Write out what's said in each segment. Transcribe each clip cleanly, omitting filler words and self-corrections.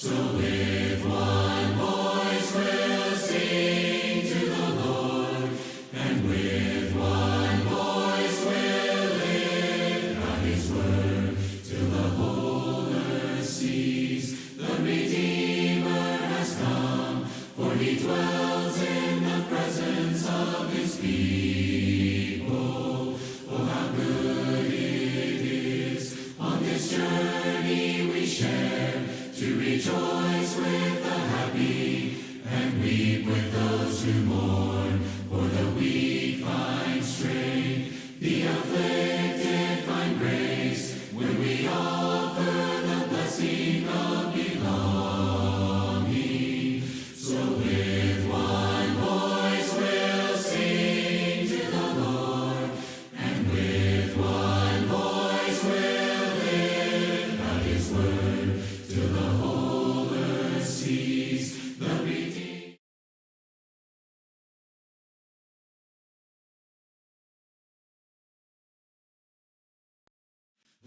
So with one voice we'll sing to the Lord, and with one voice we'll lift out his word, till the whole earth sees the Redeemer has come, for he dwells in the presence of his people. Oh, how good it is on this journey we share, to rejoice with the happy and weep with those who mourn. For the weak find strength, the afflicted find grace, when we offer the blessing of belonging. So with one voice we'll sing to the Lord, and with one voice we'll lift out his word, till the whole earth sees the Redeemer.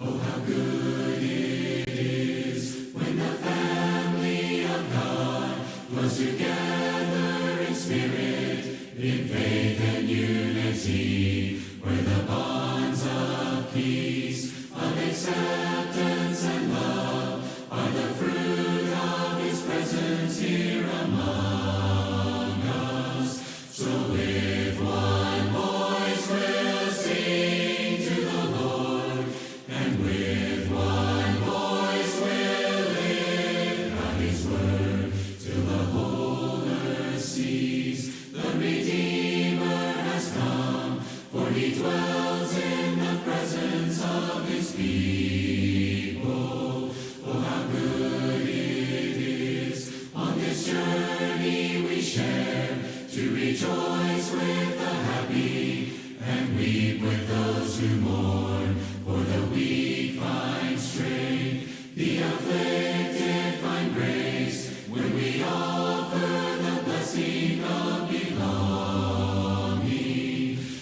Oh, how good it is when the family of God dwells together in spirit, in faith and unity, where the bonds of peace, of acceptance and love are the fruit of his presence here among us. So with one voice we'll sing to the Lord, and with one voice we'll lift out his word, till the whole earth sees the Redeemer has come, for he dwells in the presence of his people. Oh, how good it is on this journey we share, to rejoice with the happy and weep with those who mourn. For the weak find strength, the afflicted find grace, when we offer the blessing of belonging.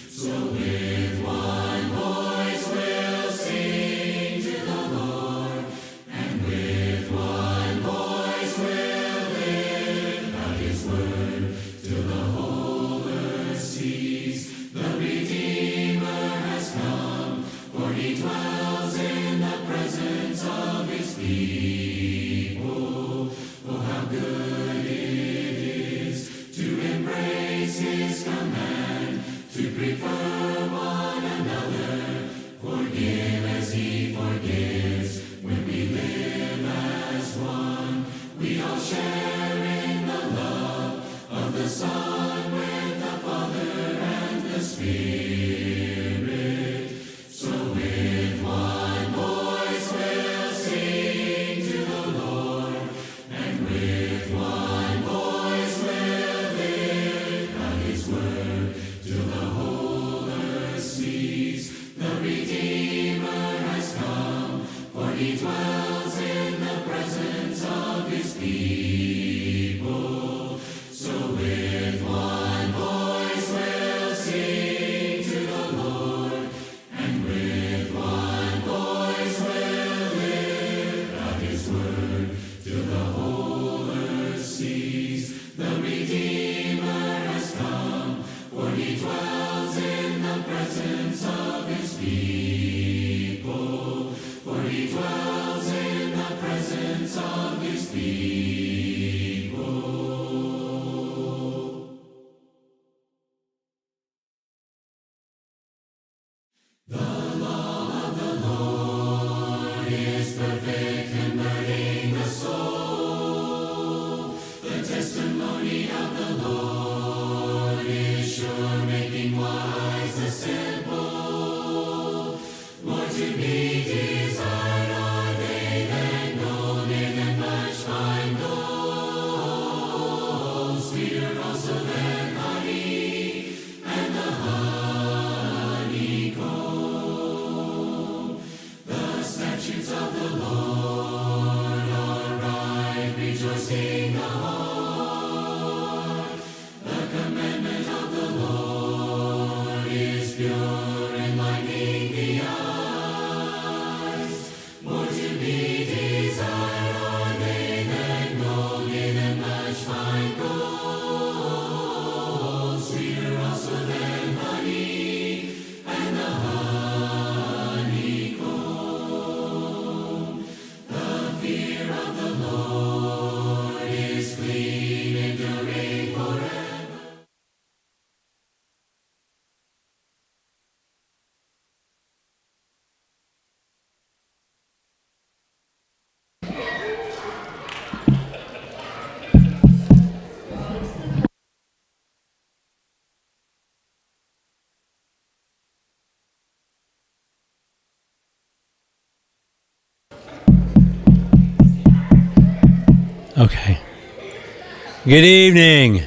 So with one voice we'll sing to the Lord, and with one voice we'll lift out his word, till the whole earth sees the Redeemer has come, for he dwells in the presence of his people. Oh, how good it is to embrace his command, to prefer one another, forgive as he forgives. When we live as one, we all share in the love of the Son with the Father and the Spirit. So with one voice we'll sing to the Lord, and with one voice we'll lift out his word, till the whole earth sees the Redeemer has come, for he dwells in the presence of his people. So with one voice we'll sing to the Lord, and with one voice we'll lift out his word, till the whole earth sees the Redeemer has come, for he dwells in the presence of his people. For he dwells in the presence of his people. The law of the Lord is perfect, converting the soul. The testimony of the Lord is sure, making wise the simple. More to be desired are they than gold, yea, than much fine gold. Sweeter also than honey, and the honeycomb. The statutes of the Lord are right, rejoicing the heart. The commandment of the Lord is pure, enlightening the eyes. More to be desired are they than Okay. Good evening.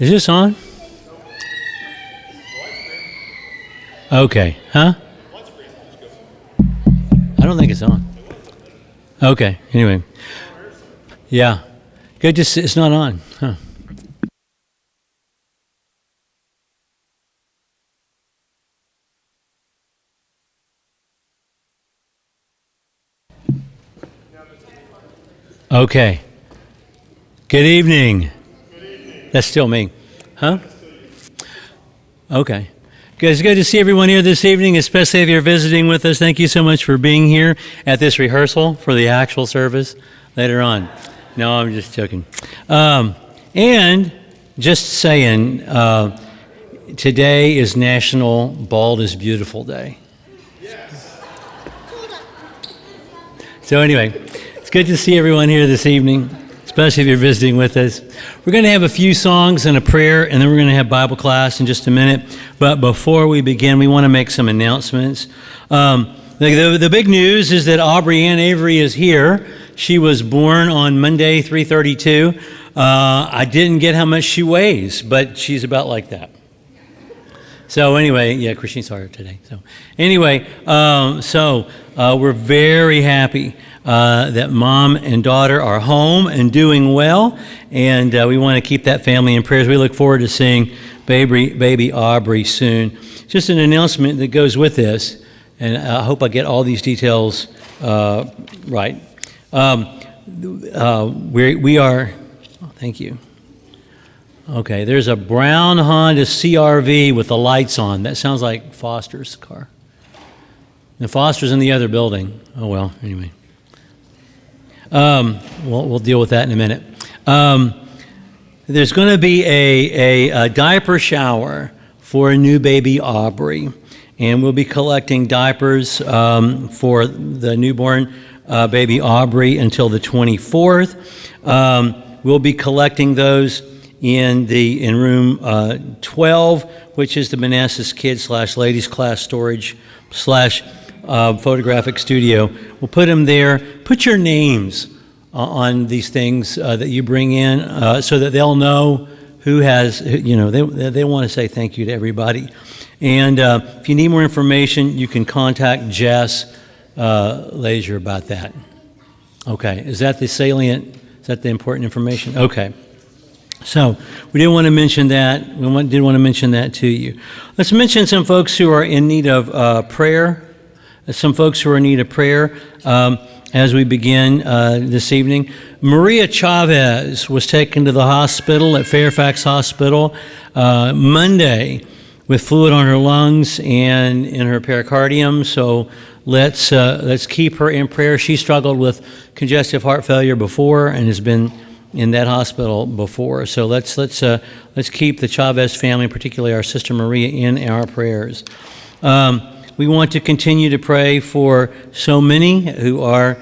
Is this on? Okay. Huh? I don't think it's on. Okay. Anyway. Yeah. Good to see. It's not on. Huh. Okay. Good evening. That's still me. Huh? Okay. It's good to see everyone here this evening, especially if you're visiting with us. Thank you so much for being here at this rehearsal for the actual service later on. No, I'm just joking. And just saying, today is National Bald is Beautiful Day. So anyway, it's good to see everyone here this evening, especially if you're visiting with us. We're going to have a few songs and a prayer, and then we're going to have Bible class in just a minute. But before we begin, we want to make some announcements. The big news is that Aubrey Ann Avery is here. She was born on Monday, 3/32. I didn't get how much she weighs, but she's about like that. So anyway, yeah, Christine saw her today. So anyway, we're very happy that mom and daughter are home and doing well, and we want to keep that family in prayers. We look forward to seeing baby Aubrey soon. Just an announcement that goes with this, and I hope I get all these details right. We are, thank you. Okay, there's a brown Honda CRV with the lights on. That sounds like Foster's car. The Foster's in the other building. Oh, well, anyway. We'll deal with that in a minute. There's going to be a diaper shower for a new baby Aubrey, and we'll be collecting diapers for the newborn baby Aubrey until the 24th. We'll be collecting those in room 12, which is the Manassas Kids / Ladies Class Storage / Photographic Studio. We'll put them there. Put your names on these things that you bring in so that they'll know who has, they want to say thank you to everybody. And if you need more information, you can contact Jess Lazier about that. Okay, is that the salient, is that the important information? Okay. So we did want to mention that. We did want to mention that to you. Let's mention some folks who are in need of prayer. Some folks who are in need of prayer as we begin this evening. Maria Chavez was taken to the hospital at Fairfax Hospital Monday with fluid on her lungs and in her pericardium. So let's keep her in prayer. She struggled with congestive heart failure before and has been in that hospital before. So let's keep the Chavez family, particularly our sister Maria, in our prayers. We want to continue to pray for so many who are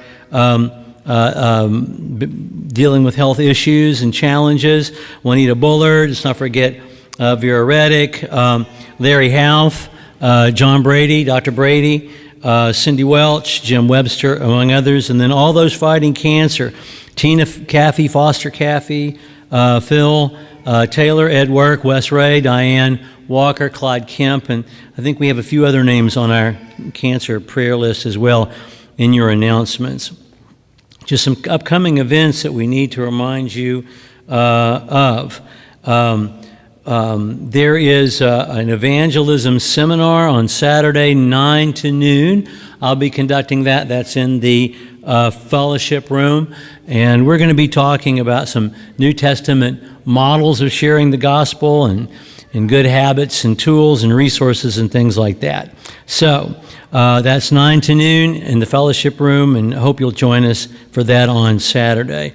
dealing with health issues and challenges. Juanita Bullard, let's not forget Vera Reddick, Larry Half, John Brady, Dr. Brady, Cindy Welch, Jim Webster, among others, and then all those fighting cancer. Tina Caffey, Foster Caffey, Phil, Taylor, Ed Work, Wes Ray, Diane Walker, Clyde Kemp, and I think we have a few other names on our cancer prayer list as well in your announcements. Just some upcoming events that we need to remind you of. There is an evangelism seminar on Saturday, 9 to noon. I'll be conducting that. That's in the fellowship room. And we're going to be talking about some New Testament models of sharing the gospel and good habits and tools and resources and things like that. So that's 9 to noon in the fellowship room, and I hope you'll join us for that on Saturday.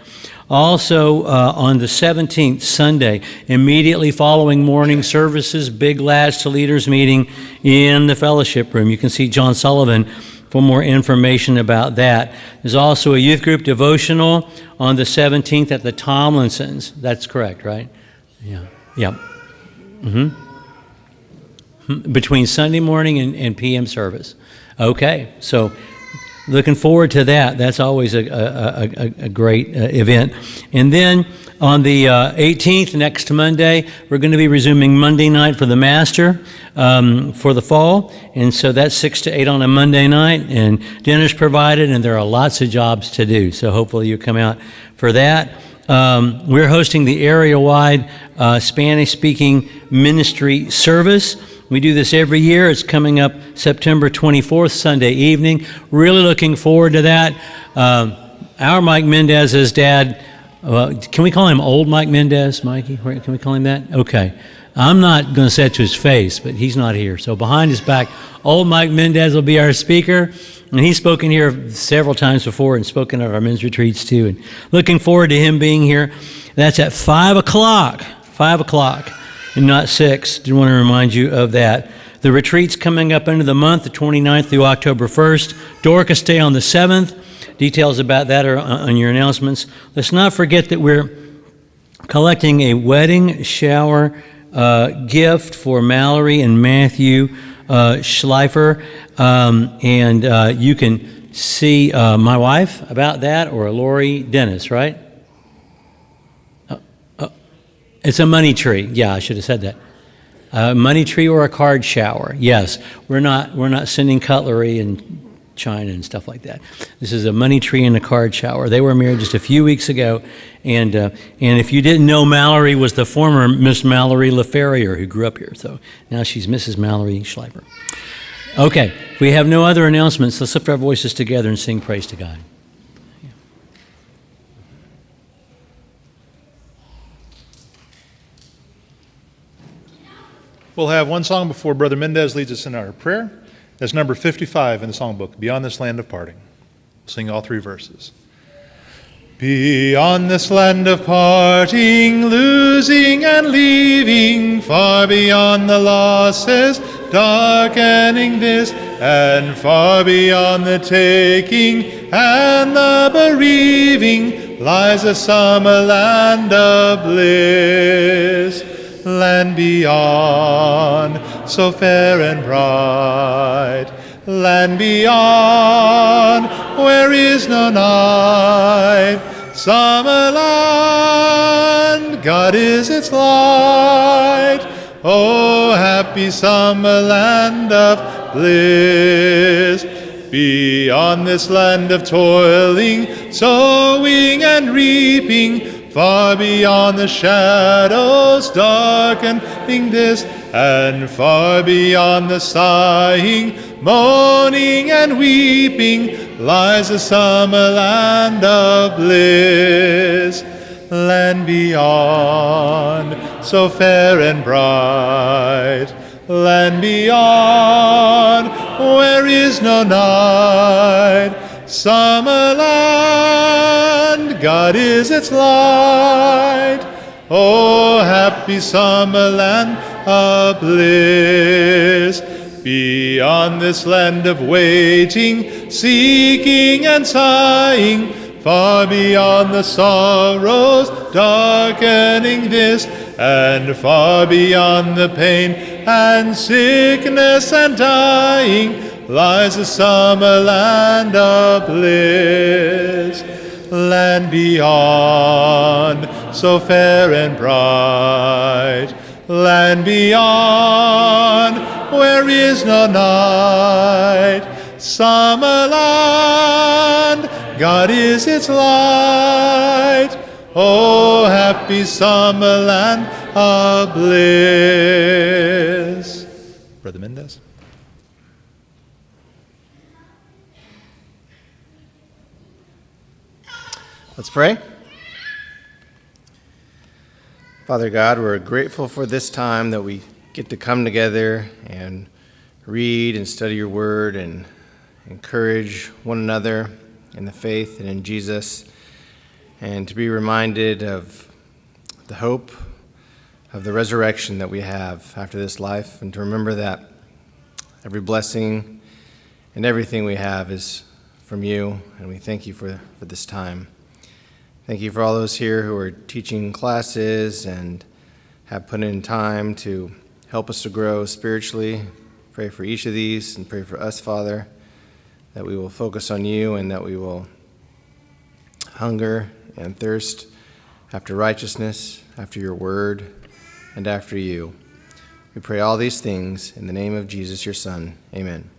Also, on the 17th, Sunday, immediately following morning services, Big Lads to Leaders meeting in the fellowship room. You can see John Sullivan for more information about that. There's also a youth group devotional on the 17th at the Tomlinsons. That's correct, right? Yeah. Between Sunday morning and PM service. Okay, so looking forward to that. That's always a great event. And then on the 18th, next Monday, we're going to be resuming Monday night for the Master for the fall. And so that's 6 to 8 on a Monday night, and dinner's provided, and there are lots of jobs to do. So hopefully you come out for that. We're hosting the area-wide Spanish-speaking ministry service. We do this every year. It's coming up September 24th, Sunday evening. Really looking forward to that. Our Mike Mendez's dad, can we call him Old Mike Mendez, Mikey? Can we call him that? Okay. I'm not going to say it to his face, but he's not here. So behind his back, Old Mike Mendez will be our speaker. And he's spoken here several times before and spoken at our men's retreats too. And looking forward to him being here. That's at 5 o'clock. 5 o'clock. And not 6. Did want to remind you of that. The retreat's coming up into the month, the 29th through October 1st. Dorcas Day on the 7th. Details about that are on your announcements. Let's not forget that we're collecting a wedding shower gift for Mallory and Matthew Schleifer. And you can see my wife about that, or Lori Dennis, right? It's a money tree. Yeah, I should have said that. A money tree or a card shower. Yes, we're not sending cutlery and china and stuff like that. This is a money tree and a card shower. They were married just a few weeks ago, and if you didn't know, Mallory was the former Miss Mallory LaFerrier who grew up here. So now she's Mrs. Mallory Schleifer. Okay, if we have no other announcements, let's lift our voices together and sing praise to God. We'll have one song before Brother Mendez leads us in our prayer. That's number 55 in the songbook, Beyond This Land of Parting. We'll sing all 3 verses. Beyond this land of parting, losing and leaving, far beyond the losses darkening this, and far beyond the taking and the bereaving, lies a summer land of bliss. Land beyond, so fair and bright, land beyond, where is no night, summer land, God is its light. Oh, happy summer land of bliss. Beyond this land of toiling, sowing and reaping, far beyond the shadows darkening this, and far beyond the sighing, moaning and weeping, lies the summer land of bliss. Land beyond, so fair and bright, land beyond, where is no night, summer land, God is its light. Oh, happy summer land of bliss. Beyond this land of waiting, seeking and sighing, far beyond the sorrows darkening this, and far beyond the pain and sickness and dying, lies the summer land of bliss. Land beyond, so fair and bright, land beyond, where is no night, summer land, God is its light. Oh, happy summer land of bliss. Brother Mendez. Let's pray. Father God, we're grateful for this time that we get to come together and read and study your word and encourage one another in the faith and in Jesus, and to be reminded of the hope of the resurrection that we have after this life, and to remember that every blessing and everything we have is from you, and we thank you for this time. Thank you for all those here who are teaching classes and have put in time to help us to grow spiritually. Pray for each of these and pray for us, Father, that we will focus on you, and that we will hunger and thirst after righteousness, after your word, and after you. We pray all these things in the name of Jesus, your Son. Amen.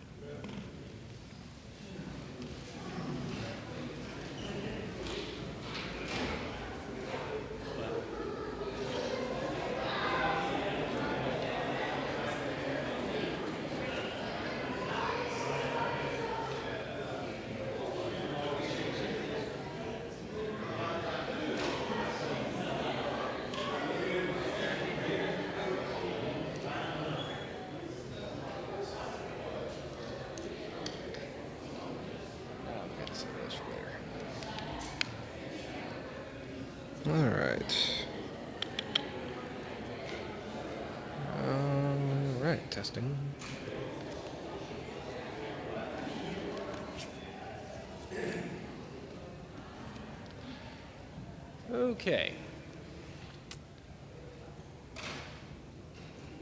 All right. All right, testing. Okay.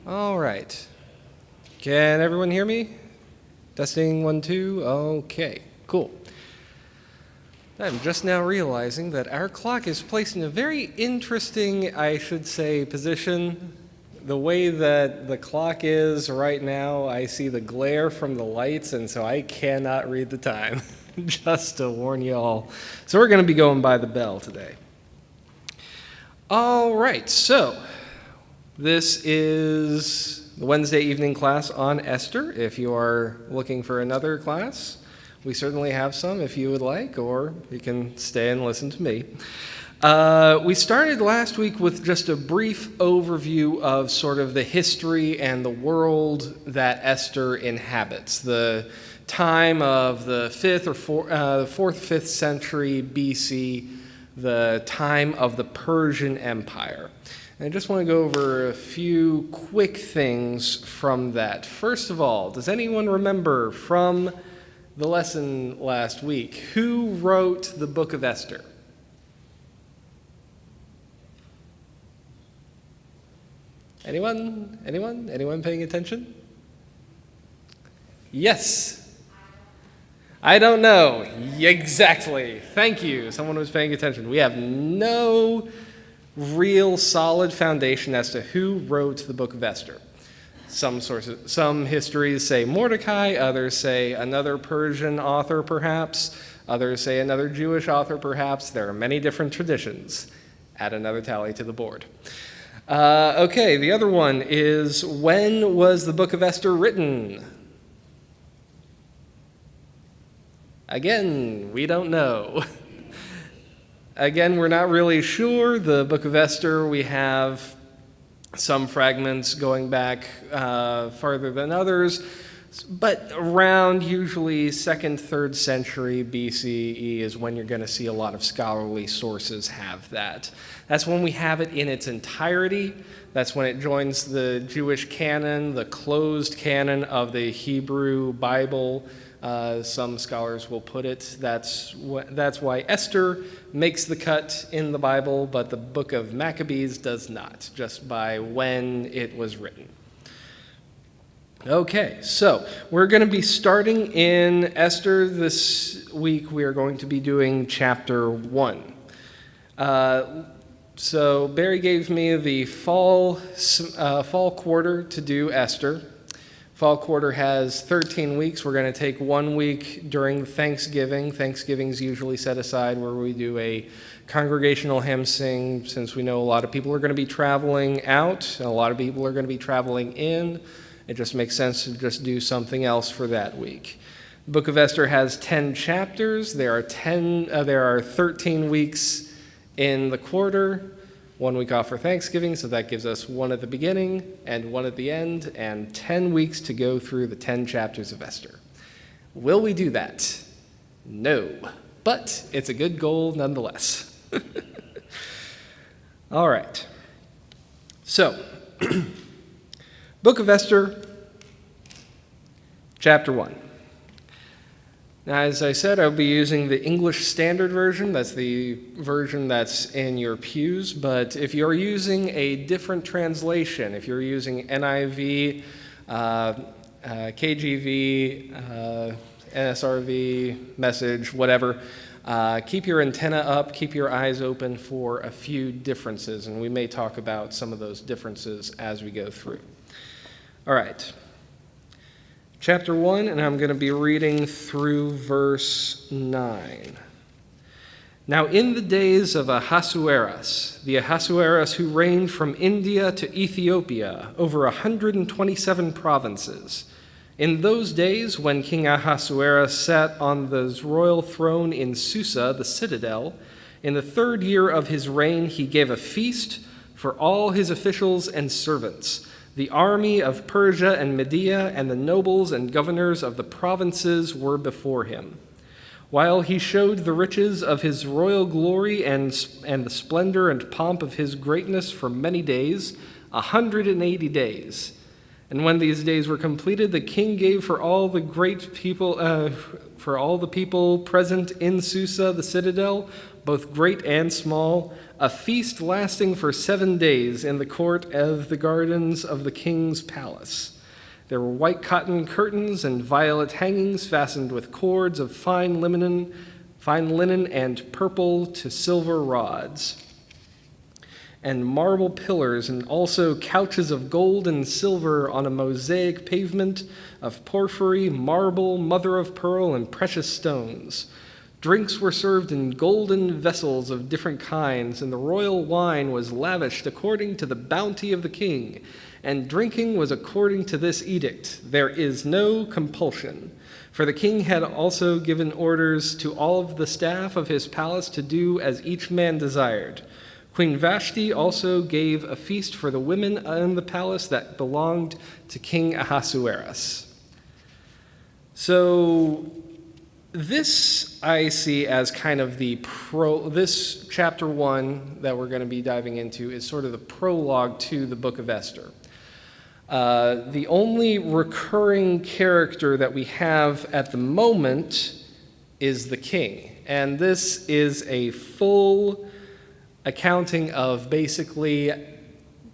All right. Can everyone hear me? Testing 1, 2. Okay, cool. I'm just now realizing that our clock is placed in a very interesting, I should say, position. The way that the clock is right now, I see the glare from the lights, and so I cannot read the time, just to warn you all. So we're going to be going by the bell today. All right, so this is the Wednesday evening class on Esther. If you are looking for another class, we certainly have some if you would like, or you can stay and listen to me. We started last week with just a brief overview of sort of the history and the world that Esther inhabits, the time of the 4th, 5th century BC, the time of the Persian Empire. And I just want to go over a few quick things from that. First of all, does anyone remember from the lesson last week who wrote the book of Esther? Anyone? Anyone? Anyone paying attention? Yes. I don't know. Exactly. Thank you. Someone was paying attention. We have no real solid foundation as to who wrote the book of Esther. Some histories say Mordecai, others say another Persian author perhaps, others say another Jewish author perhaps. There are many different traditions. Add another tally to the board. Okay, the other one is, when was the book of Esther written? Again, we don't know. Again, we're not really sure. The book of Esther, we have some fragments going back farther than others, but around usually 2nd, 3rd century BCE is when you're going to see a lot of scholarly sources have that. That's when we have it in its entirety. That's when it joins the Jewish canon, the closed canon of the Hebrew Bible. Some scholars will put it. That's why Esther makes the cut in the Bible, but the book of Maccabees does not, just by when it was written. Okay, so we're going to be starting in Esther this week. We are going to be doing chapter 1. So Barry gave me the fall quarter to do Esther. Fall quarter has 13 weeks. We're going to take 1 week during Thanksgiving. Thanksgiving's usually set aside where we do a congregational hymn sing, since we know a lot of people are going to be traveling out and a lot of people are going to be traveling in. It just makes sense to just do something else for that week. The book of Esther has 10 chapters. There are 13 weeks in the quarter. 1 week off for Thanksgiving, so that gives us 1 at the beginning and 1 at the end, and 10 weeks to go through the 10 chapters of Esther. Will we do that? No, but it's a good goal nonetheless. All right. So, Book of Esther, chapter 1. Now, as I said, I'll be using the English Standard Version. That's the version that's in your pews. But if you're using a different translation, if you're using NIV, KJV, NSRV, Message, whatever. Keep your antenna up, keep your eyes open for a few differences, and we may talk about some of those differences as we go through. All right. Chapter 1, and I'm going to be reading through verse 9. Now in the days of Ahasuerus, the Ahasuerus who reigned from India to Ethiopia over 127 provinces, in those days when King Ahasuerus sat on the royal throne in Susa, the citadel, in the 3rd year of his reign he gave a feast for all his officials and servants, the army of Persia and Media, and the nobles and governors of the provinces were before him. While he showed the riches of his royal glory and the splendor and pomp of his greatness for many days, 180 days. And when these days were completed, the king gave for all the people present in Susa, the citadel, both great and small, a feast lasting for 7 days in the court of the gardens of the king's palace. There were white cotton curtains and violet hangings fastened with cords of fine linen and purple to silver rods, and marble pillars, and also couches of gold and silver on a mosaic pavement of porphyry, marble, mother of pearl, and precious stones. Drinks were served in golden vessels of different kinds, and the royal wine was lavished according to the bounty of the king. And drinking was according to this edict: there is no compulsion. For the king had also given orders to all of the staff of his palace to do as each man desired. Queen Vashti also gave a feast for the women in the palace that belonged to King Ahasuerus. So this I see as kind of this chapter 1 that we're going to be diving into is sort of the prologue to the book of Esther. The only recurring character that we have at the moment is the king. And this is a full accounting of basically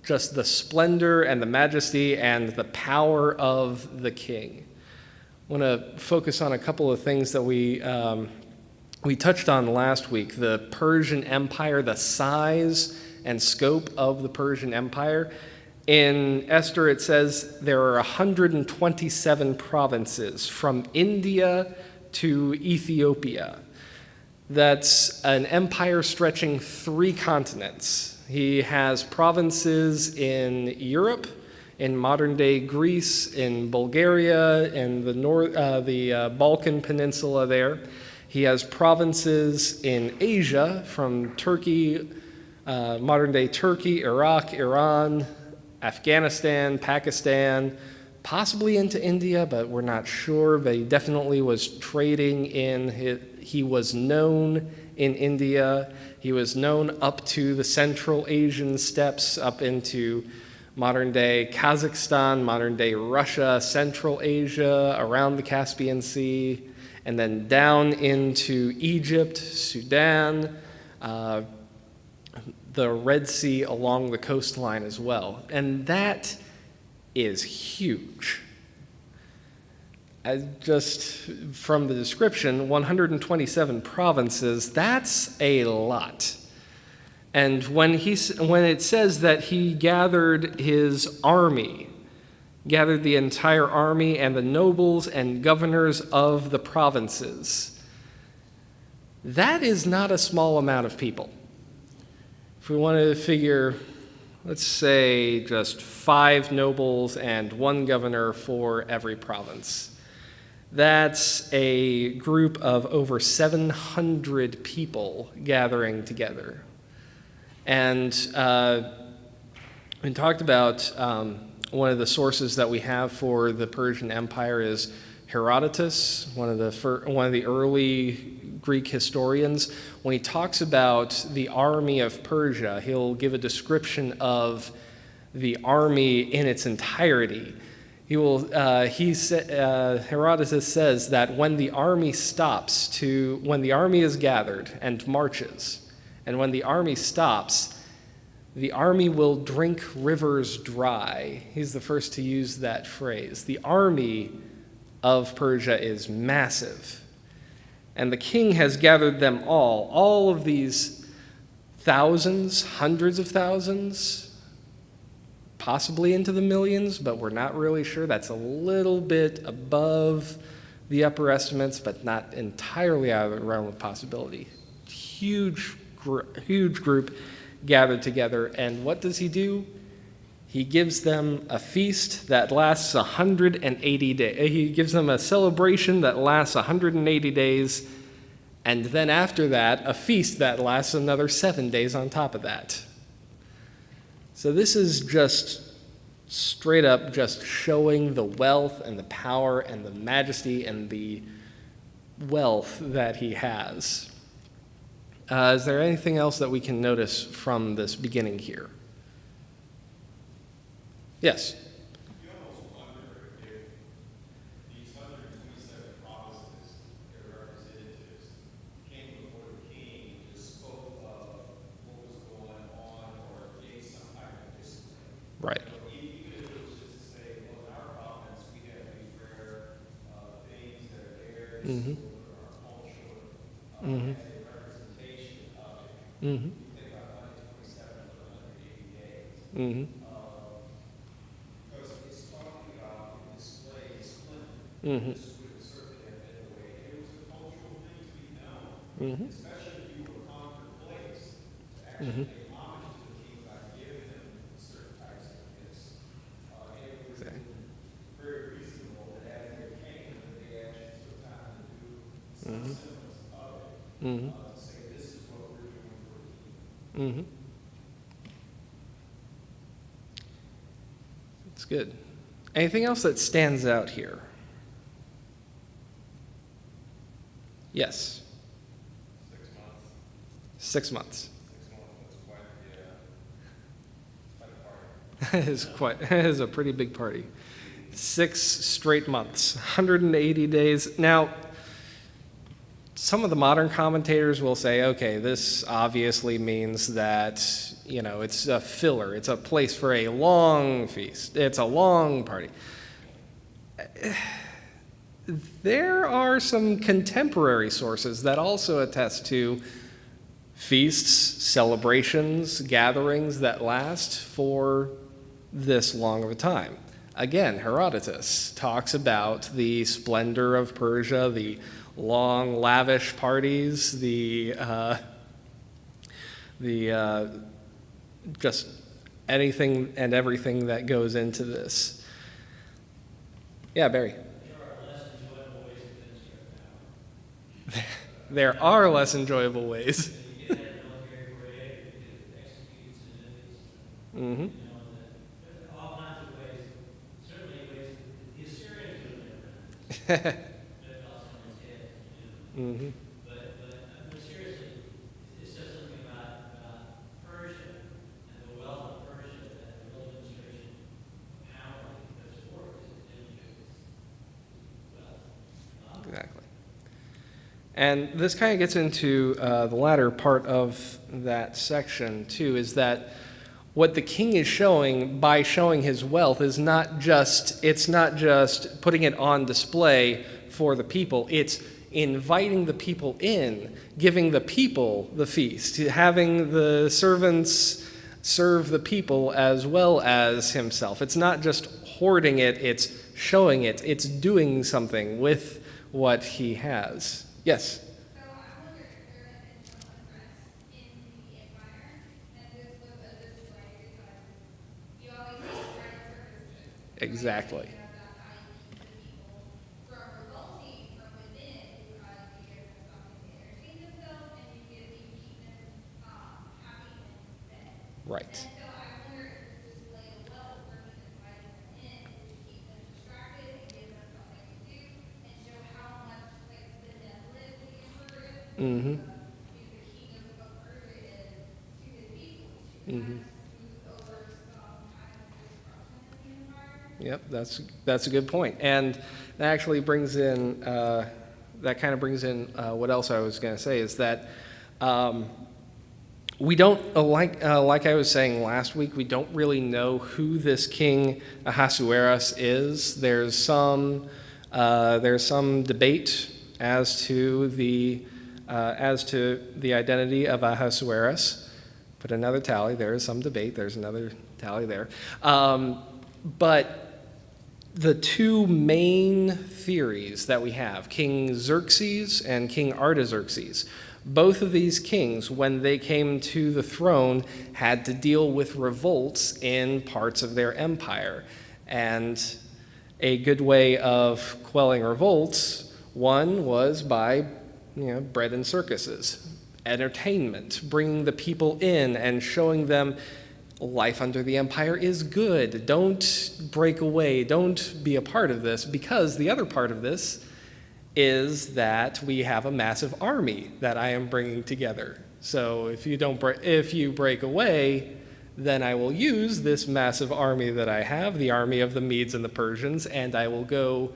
just the splendor and the majesty and the power of the king. I want to focus on a couple of things that we touched on last week. The Persian Empire, the size and scope of the Persian Empire. In Esther, it says there are 127 provinces from India to Ethiopia. That's an empire stretching 3 continents. He has provinces in Europe, in modern-day Greece, in Bulgaria, in the Balkan Peninsula there. He has provinces in Asia, from Turkey, modern-day Turkey, Iraq, Iran, Afghanistan, Pakistan, possibly into India, but we're not sure. But he definitely was trading he was known in India. He was known up to the Central Asian steppes, up into modern-day Kazakhstan, modern-day Russia, Central Asia, around the Caspian Sea, and then down into Egypt, Sudan, the Red Sea along the coastline as well. And that is huge. Just from the description, 127 provinces, that's a lot. And when it says that he gathered his army, gathered the entire army and the nobles and governors of the provinces, that is not a small amount of people. If we want to figure, let's say just 5 nobles and 1 governor for every province. That's a group of over 700 people gathering together. And we talked about one of the sources that we have for the Persian Empire is Herodotus, one of the early Greek historians. When he talks about the army of Persia, he'll give a description of the army in its entirety. Herodotus says that when the army is gathered and marches, and when the army stops, the army will drink rivers dry. He's the first to use that phrase. The army of Persia is massive. And the king has gathered them all of these thousands, hundreds of thousands, possibly into the millions, but we're not really sure. That's a little bit above the upper estimates, but not entirely out of the realm of possibility. Huge group gathered together, and what does he do? He gives them a feast that lasts 180 days. He gives them a celebration that lasts 180 days, and then after that, a feast that lasts another 7 days on top of that. So this is just straight up just showing the wealth and the power and the majesty and the wealth that he has. Is there anything else that we can notice from this beginning here? Yes? You almost wonder if these 127 promises, their representatives, came before the king and just spoke of what was going on or gave some type of discipline. Right. Even if it was just to say, well, in our province, we have these rare things that are there, this is our culture, as a representation of it. You think about 127 for 180 days. Because it's talking about the display of splendor. This would certainly have been the way. It was a cultural thing to be known, especially if you were conquered place, to actually pay homage to the king by giving him certain types of gifts. And it was very reasonable that as they came, that they actually took time to do some semblance of it, to say, this is what we're doing for the king. That's good. Anything else that stands out here? Yes. 6 months. 6 months, that's quite a party. It is a pretty big party. 6 straight months, 180 days. Now, some of the modern commentators will say, okay, this obviously means that, it's a filler. It's a place for a long feast. It's a long party. There are some contemporary sources that also attest to feasts, celebrations, gatherings that last for this long of a time. Again, Herodotus talks about the splendor of Persia, the long, lavish parties, the just anything and everything that goes into this. Yeah, Barry. There are less enjoyable ways. Mm-hmm. All kinds of ways, certainly ways the Assyrians would have never done this. That fell someone's head to do. Mm-hmm. But seriously, it's just something about Persia and the wealth of Persia that the real demonstration of power because for is demonstrates wealth. Exactly. And this kind of gets into the latter part of that section, too, is that what the king is showing by showing his wealth is not just putting it on display for the people. It's inviting the people in, giving the people the feast, having the servants serve the people as well as himself. It's not just hoarding it, it's showing it, it's doing something with what he has. Yes? So I wonder if there had been some unrest in the empire, and this was a display because you always see private services. Exactly. You have that value to the people from revolting from within because you give them something to entertain themselves and you keep them happy and fed. Right. And so I wonder if this display of wealth where he's inviting them in is to keep them distracted and give them something to do and show how much benevolent the emperor is. Mm-hmm. The kingdom of Persia is to his people, to kind of smooth over some kind of disruption in the empire. Yep, that's a good point. And that actually brings in, what else I was going to say is that we don't, like I was saying last week, we don't really know who this king Ahasuerus is. There's some There's some debate as to the identity of Ahasuerus. Put another tally. There is some debate. There's another tally there. But the two main theories that we have, King Xerxes and King Artaxerxes, both of these kings, when they came to the throne, had to deal with revolts in parts of their empire. And a good way of quelling revolts, one was by bread and circuses, entertainment, bringing the people in and showing them life under the empire is good. Don't break away. Don't be a part of this, because the other part of this is that we have a massive army that I am bringing together. So if you break away, then I will use this massive army that I have, the army of the Medes and the Persians, and I will go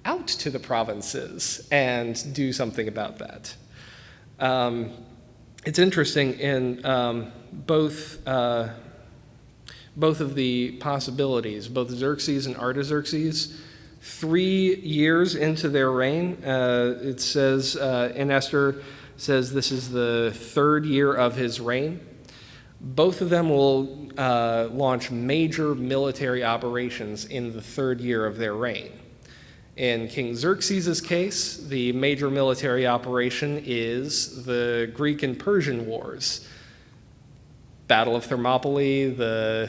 out to the provinces and do something about that. It's interesting in both of the possibilities, both Xerxes and Artaxerxes, 3 years into their reign, it says in Esther, says this is the 3rd year of his reign. Both of them will launch major military operations in the 3rd year of their reign. In King Xerxes' case, the major military operation is the Greek and Persian wars. Battle of Thermopylae, the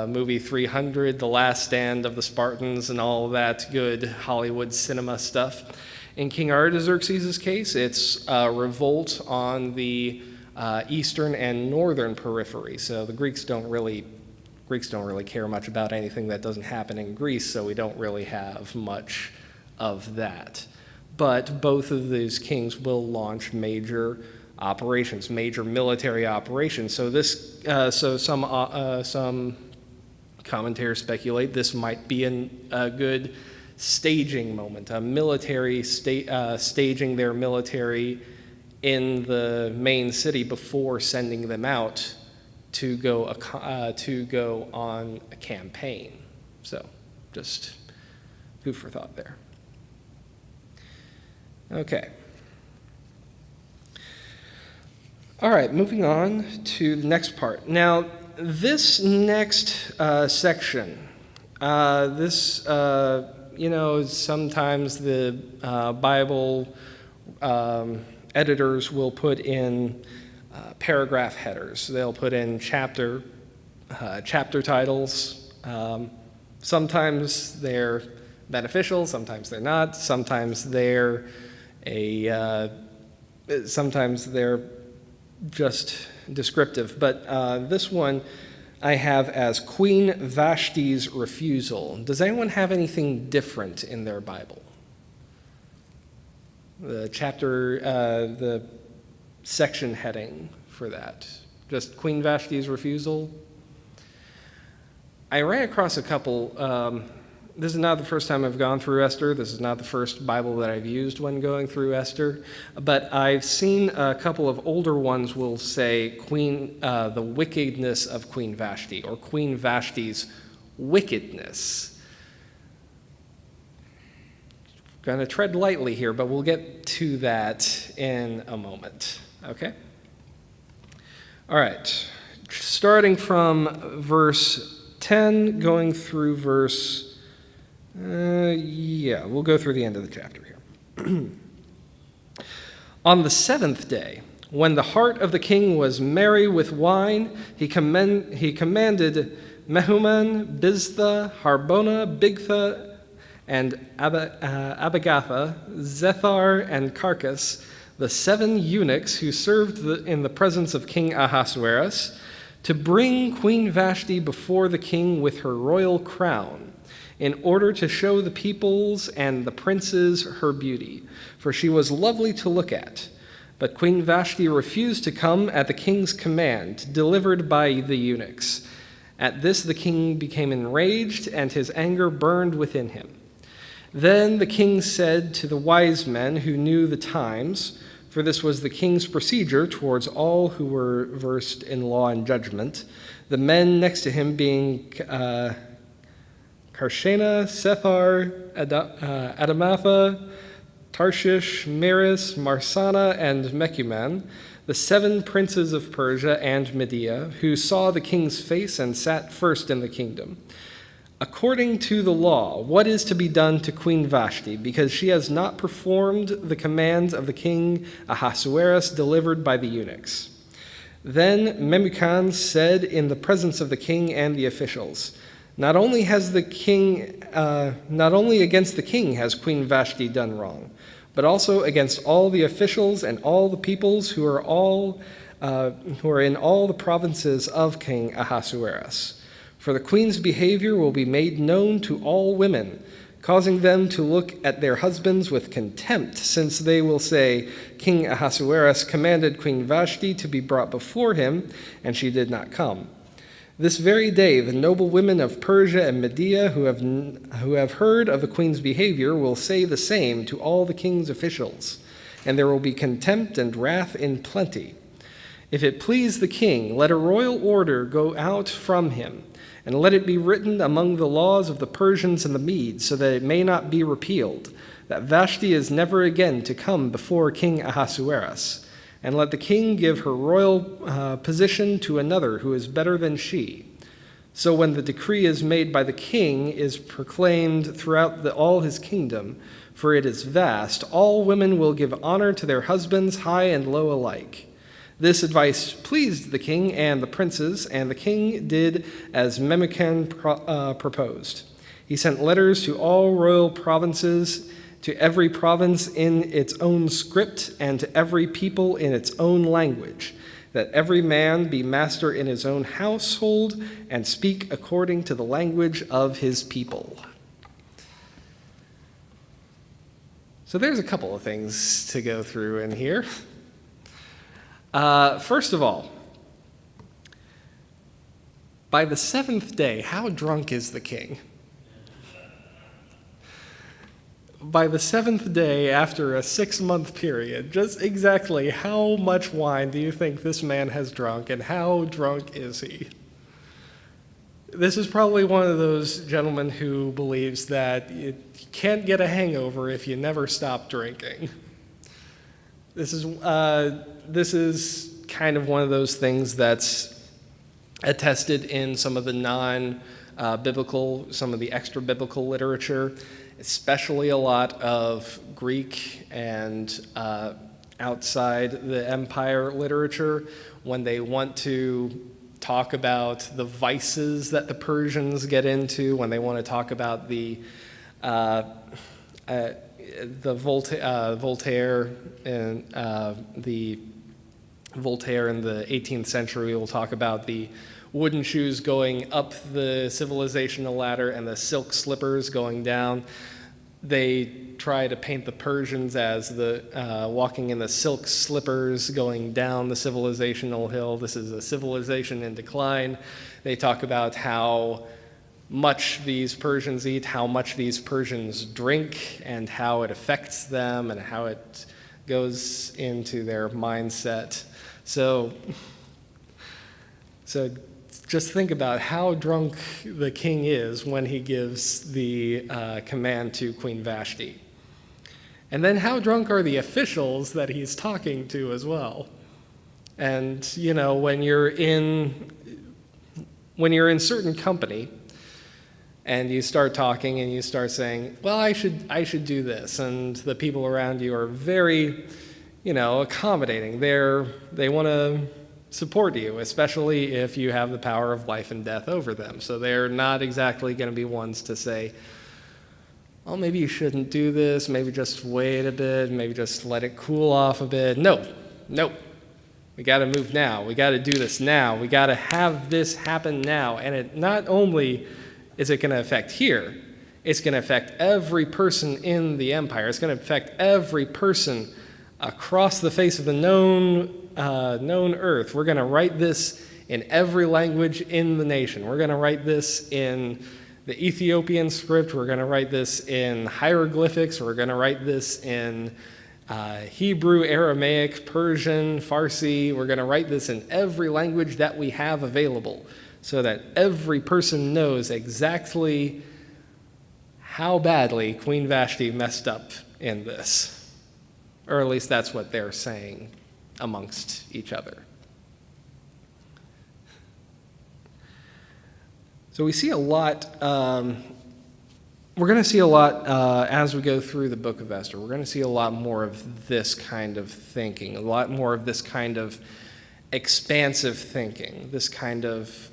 movie 300, The Last Stand of the Spartans, and all that good Hollywood cinema stuff. In King Artaxerxes' case, it's a revolt on the eastern and northern periphery. So the Greeks don't really care much about anything that doesn't happen in Greece, so we don't really have much of that. But both of these kings will launch major operations, major military operations. So some commentators speculate this might be a good staging moment, a military staging their military in the main city before sending them out to go on a campaign. So just food for thought there. Okay. All right, moving on to the next part. Now, this next section, sometimes the Bible editors will put in paragraph headers. They'll put in chapter titles. Sometimes they're beneficial, sometimes they're not. Sometimes they're just descriptive, but this one I have as Queen Vashti's refusal. Does anyone have anything different in their Bible? The chapter, the section heading for that, just Queen Vashti's refusal. I ran across a couple. This is not the first time I've gone through Esther. This is not the first Bible that I've used when going through Esther. But I've seen a couple of older ones will say the wickedness of Queen Vashti, or Queen Vashti's wickedness. Going to tread lightly here, but we'll get to that in a moment. Okay? All right. Starting from verse 10, going through verse... we'll go through the end of the chapter here. On the 7th day, when the heart of the king was merry with wine, he commanded Mehuman, Biztha, Harbona, Bigtha, and Abigatha, Zethar, and Carcas, the 7 eunuchs who served in the presence of King Ahasuerus, to bring Queen Vashti before the king with her royal crown, in order to show the peoples and the princes her beauty, for she was lovely to look at. But Queen Vashti refused to come at the king's command, delivered by the eunuchs. At this the king became enraged, and his anger burned within him. Then the king said to the wise men who knew the times, for this was the king's procedure towards all who were versed in law and judgment, the men next to him being Karshena, Sethar, Adamatha, Tarshish, Meres, Marsana, and Mecuman, the 7 princes of Persia and Media, who saw the king's face and sat first in the kingdom. According to the law, what is to be done to Queen Vashti, because she has not performed the commands of the king Ahasuerus delivered by the eunuchs? Then Memucan said in the presence of the king and the officials, not only against the king has Queen Vashti done wrong, but also against all the officials and all the peoples who are in all the provinces of King Ahasuerus. For the queen's behavior will be made known to all women, causing them to look at their husbands with contempt, since they will say, King Ahasuerus commanded Queen Vashti to be brought before him, and she did not come. This very day, the noble women of Persia and Media who have heard of the queen's behavior will say the same to all the king's officials, and there will be contempt and wrath in plenty. If it please the king, let a royal order go out from him, and let it be written among the laws of the Persians and the Medes, so that it may not be repealed, that Vashti is never again to come before King Ahasuerus. And let the king give her royal position to another who is better than she. So when the decree is made by the king is proclaimed throughout all his kingdom, for it is vast, all women will give honor to their husbands, high and low alike. This advice pleased the king and the princes, and the king did as Memucan proposed. He sent letters to all royal provinces, to every province in its own script, and to every people in its own language, that every man be master in his own household and speak according to the language of his people. So there's a couple of things to go through in here. First of all, by the 7th day, how drunk is the king? By the 7th day, after a 6-month period, just exactly how much wine do you think this man has drunk, and how drunk is he? This is probably one of those gentlemen who believes that you can't get a hangover if you never stop drinking. This is kind of one of those things that's attested in some of the non-biblical, some of the extra-biblical literature, especially a lot of Greek and outside the empire literature, when they want to talk about the vices that the Persians get into, when they want to talk about the Voltaire in the 18th century will talk about the wooden shoes going up the civilizational ladder and the silk slippers going down. They try to paint the Persians as the walking in the silk slippers going down the civilizational hill. This is a civilization in decline. They talk about how much these Persians eat, how much these Persians drink, and how it affects them and how it goes into their mindset. So just think about how drunk the king is when he gives the command to Queen Vashti. And then how drunk are the officials that he's talking to as well? And, you know, when you're in certain company and you start talking and you start saying, well, I should do this, and the people around you are very, accommodating. They want to support you, especially if you have the power of life and death over them. So they're not exactly going to be ones to say, well, maybe you shouldn't do this, maybe just wait a bit, maybe just let it cool off a bit. No. We got to move now. We got to do this now. We got to have this happen now. And it not only is it going to affect here, it's going to affect every person in the empire. It's going to affect every person across the face of the known earth. We're going to write this in every language in the nation. We're going to write this in the Ethiopian script. We're going to write this in hieroglyphics. We're going to write this in Hebrew, Aramaic, Persian, Farsi. We're going to write this in every language that we have available so that every person knows exactly how badly Queen Vashti messed up in this. Or at least that's what they're saying amongst each other. So we see a lot, we're going to see a lot as we go through the book of Esther. We're going to see a lot more of this kind of thinking, a lot more of this kind of expansive thinking, this kind of,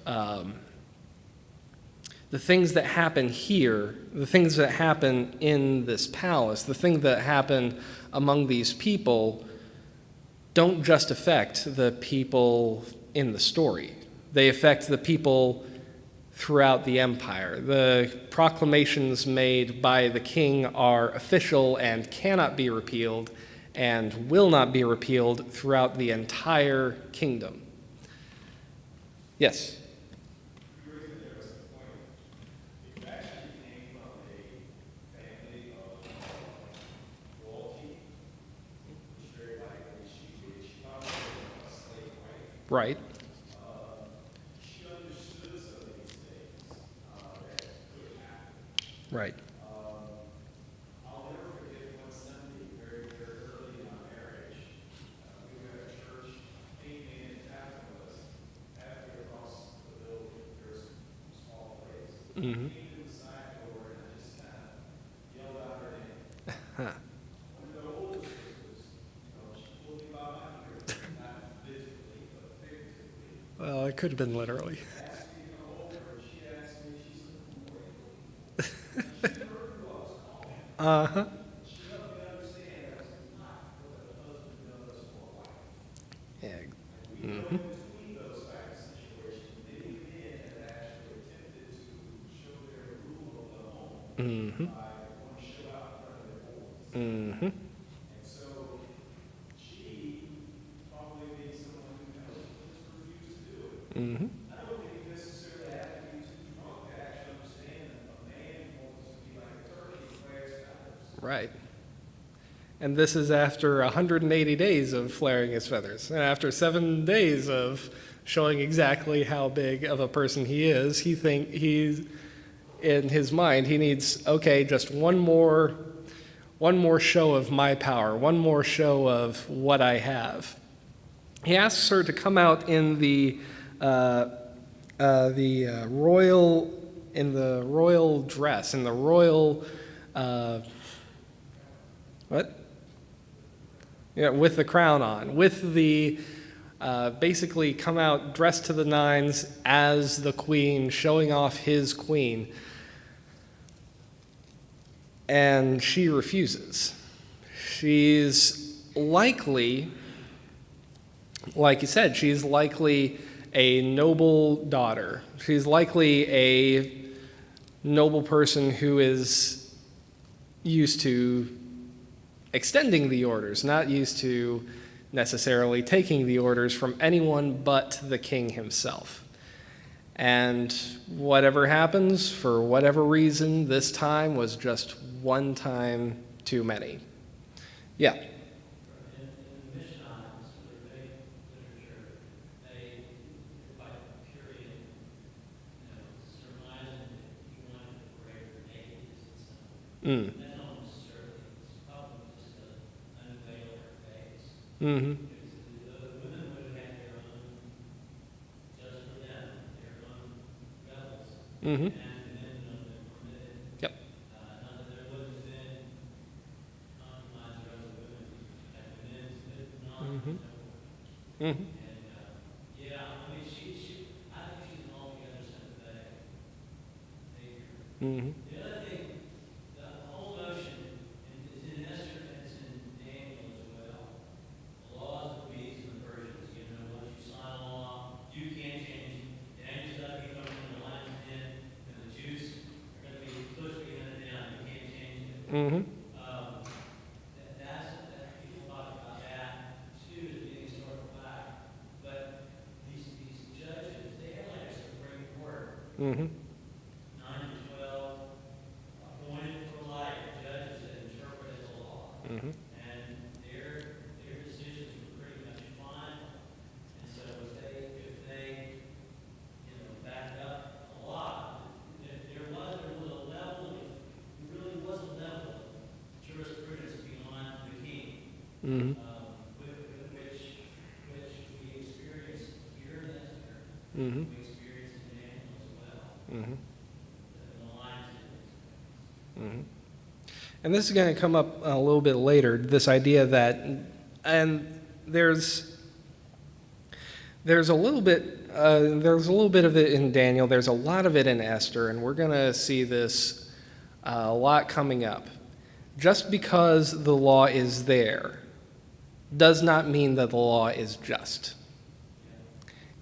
the things that happen here, the things that happen in this palace, the things that happen among these people don't just affect the people in the story. They affect the people throughout the empire. The proclamations made by the king are official and cannot be repealed and will not be repealed throughout the entire kingdom. Yes? You raised an interesting point. If actually came from a family of royalty, which very likely she did, she probably was a slave wife. Right. She understood some of these things that could happen. Right. I'll never forget one Sunday, very, very early in our marriage. We were at a church, came in, tapped on us, halfway across the building. There was a small place. Mm-hmm. Came to the side door, and I just kind of yelled out her name. One of the oldest sisters, she pulled me by my ear, not physically, but figuratively. Well, it could have been literally. Asked me to come over, and she asked me, she said, "Who are you?" And she heard who I was calling. Uh-huh. She helped me understand that was not what a husband does for a wife. Yeah. We know in between those type of situations, many men have actually attempted to show their rule of the home Mm-hmm. by wanting to show out in front of their boys. Mm-hmm. And so she, probably being someone who kind of just refused to do it. Mm-hmm. I don't think you necessarily have to be too drunk to actually understand a man wants to be like a turkey and flares feathers. Right. And this is after 180 days of flaring his feathers. And after 7 days of showing exactly how big of a person he is, he's in his mind, he needs, okay, just one more show of my power, one more show of what I have. He asks her to come out in the royal dress, in the royal, what? Yeah, with the crown on, with the, basically come out dressed to the nines as the queen, showing off his queen. And she refuses. She's likely, like you said, she's likely a noble daughter. She's likely a noble person who is used to extending the orders, not used to necessarily taking the orders from anyone but the king himself. And whatever happens, for whatever reason, this time was just one time too many. Yeah. In the Mishnahs, the Vedic literature, they quite period, surmising that he wanted to break her nakedness and stuff. That's not necessarily. It's probably just to unveil her face. Mm-hmm. Because the women would have had their own, just for them, their own vessels, Mm-hmm. and the men were permitted. Yep. Not that there wouldn't have been compromise for other women at the men's, but not. Mm-hmm. No. Mm-hmm. And yeah, I mean, I think she's an altogether sympathetic figure. Mm-hmm. The other thing, the whole notion, and it's in Esther and it's in Daniel as well. The laws of the Medes and the Persians, once you sign a law, you can't change it. It ain't just like you come from the lion's den, and the Jews are going to be pushed to hand it down. You can't change it. Mm-hmm. That people talk about that too as being a historical fact. But these judges, they have like a Supreme Court, Mm-hmm. 9 to 12, appointed for life judges that interpret the law. Mm-hmm. And their decisions were pretty much final. And so if they backed up a lot, there was a level of, you Mhm. which we experience here in Esther, Mhm. we experience in Daniel as well, Mhm. in the lives of Mhm. And this is going to come up a little bit later, this idea that, and there's a little bit of it in Daniel. There's a lot of it in Esther, and we're going to see this a lot coming up. Just because the law is there does not mean that the law is just.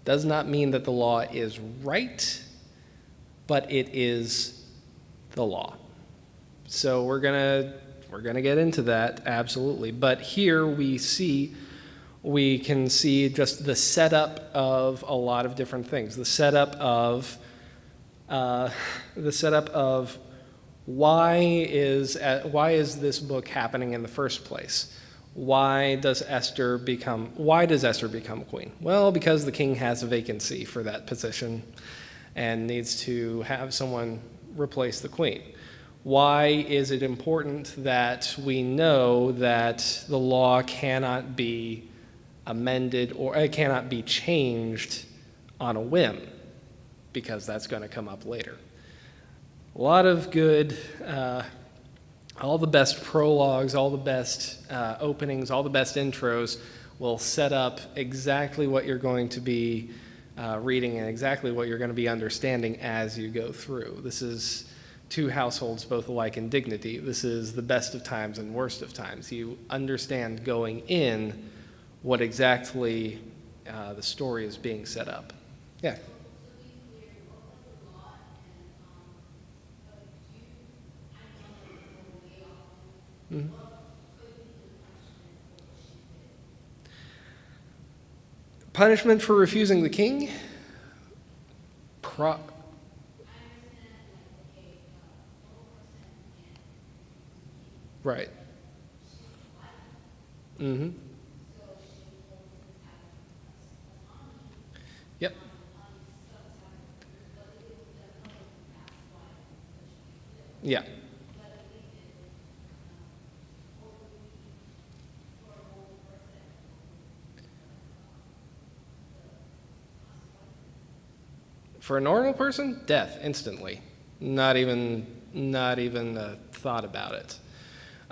Does not mean that the law is right, but it is the law. So we're gonna get into that, absolutely. But here we can see just the setup of a lot of different things. The setup of why is this book happening in the first place? Why does Esther become queen? Well, because the king has a vacancy for that position and needs to have someone replace the queen. Why is it important that we know that the law cannot be amended or it cannot be changed on a whim? Because that's going to come up later. A lot of good, all the best prologues, all the best openings, all the best intros will set up exactly what you're going to be reading and exactly what you're going to be understanding as you go through. This is two households both alike in dignity. This is the best of times and worst of times. You understand going in what exactly the story is being set up. Yeah. Mhm. Punishment for refusing the king? Right. Mm-hmm. Yep. Yeah. For a normal person, death instantly. Not even a thought about it.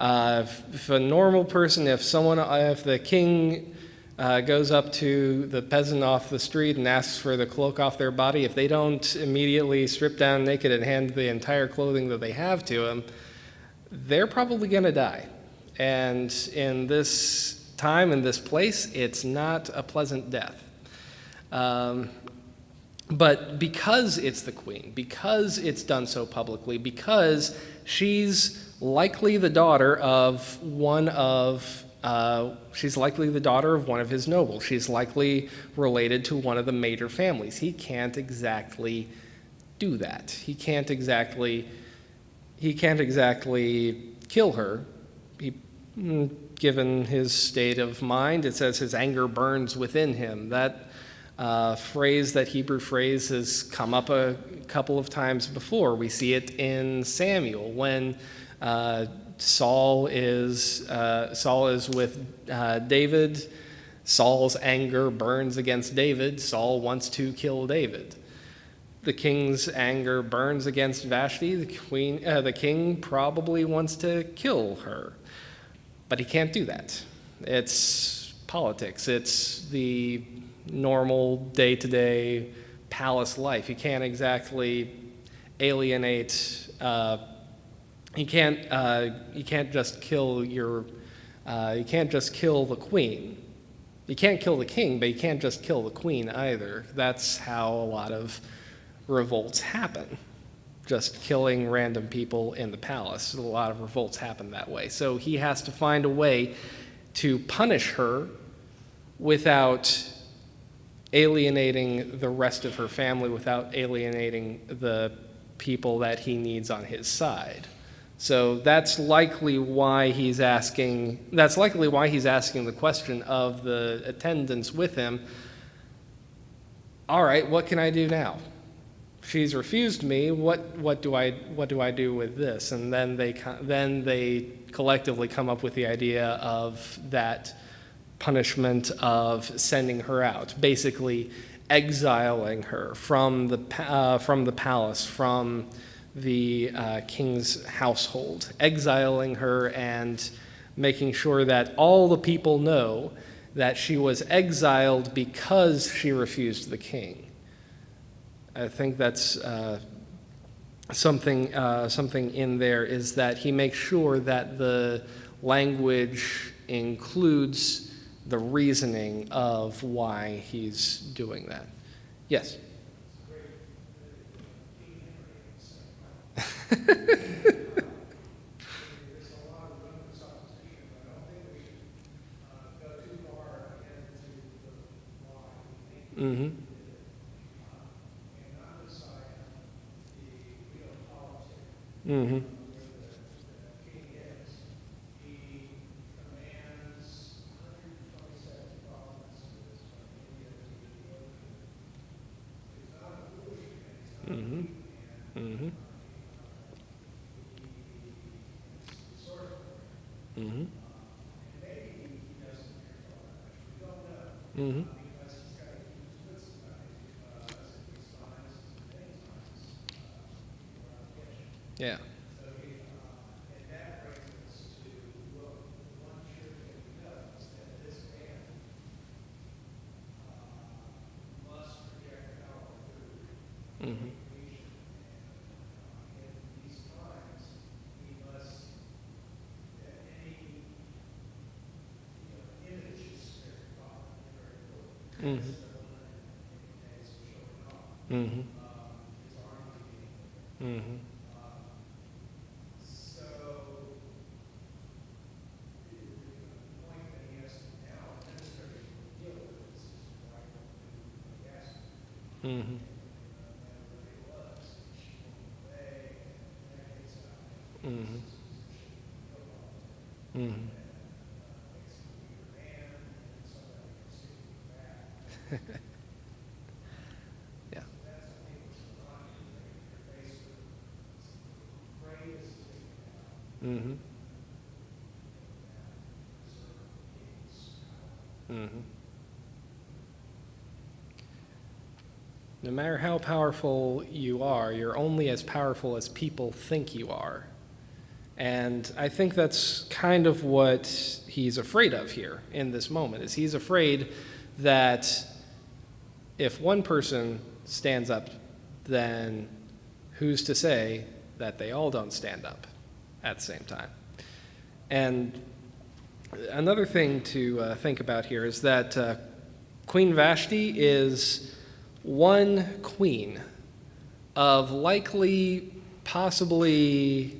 If a normal person, if the king goes up to the peasant off the street and asks for the cloak off their body, if they don't immediately strip down naked and hand the entire clothing that they have to him, they're probably going to die. And in this time, in this place, it's not a pleasant death. But because it's the queen, because it's done so publicly, because she's likely the daughter of one of his nobles. She's likely related to one of the major families. He can't exactly do that. He can't exactly kill her. Given his state of mind, it says his anger burns within him. That Hebrew phrase has come up a couple of times before. We see it in Samuel when Saul is with David. Saul's anger burns against David. Saul wants to kill David. The king's anger burns against Vashti. The king probably wants to kill her, but he can't do that. It's politics. It's the normal day-to-day palace life. You can't exactly alienate. You can't just kill the queen. You can't kill the king, but you can't just kill the queen either. That's how a lot of revolts happen. Just killing random people in the palace. A lot of revolts happen that way. So he has to find a way to punish her without alienating the rest of her family, without alienating the people that he needs on his side. So that's likely why he's asking the question of the attendants with him. All right, what can I do now? She's refused me. What do I do with this? And then they collectively come up with the idea of that punishment of sending her out, basically exiling her from the palace, from the king's household, exiling her and making sure that all the people know that she was exiled because she refused the king. I think that's something in there is that he makes sure that the language includes the reasoning of why he's doing that. Yes? There's a lot of room for supposition, but I don't think we should go too far into the why we think Mm-hmm. and not decide the real politics Mm-hmm. where the king is. He commands 127 provinces from India to Ethiopia. He's not a foolish man. He's not a Mm-hmm. weak man. Mm-hmm. He's sort of, Mm-hmm. and maybe he doesn't care all that much. We don't know. Mm-hmm. Because he's got to keep his wits about it, because he's honest many times around the kitchen. Yeah. So and that brings us to what one sure thing knows, that this man must project power through Mm-hmm. creation. And in these times, he must, that any image is very powerful, very important. Mm-hmm. That's the one in days of showing off. Mm-hmm. His army being Mm-hmm. so the point that he has to now administration will deal with this is why he asked Mm-hmm. and what it was. She went away and that gets out Mm-hmm. his position. Mm-hmm. Makes him a weaker man and somebody can stick him back. Yeah. That's I think what's going on here. They're faced with some great decision now. Mm-hmm. Preserve the king's power. Mm-hmm. No matter how powerful you are, you're only as powerful as people think you are. And I think that's kind of what he's afraid of here in this moment, is he's afraid that if one person stands up, then who's to say that they all don't stand up at the same time? And another thing to think about here is that Queen Vashti is one queen of likely, possibly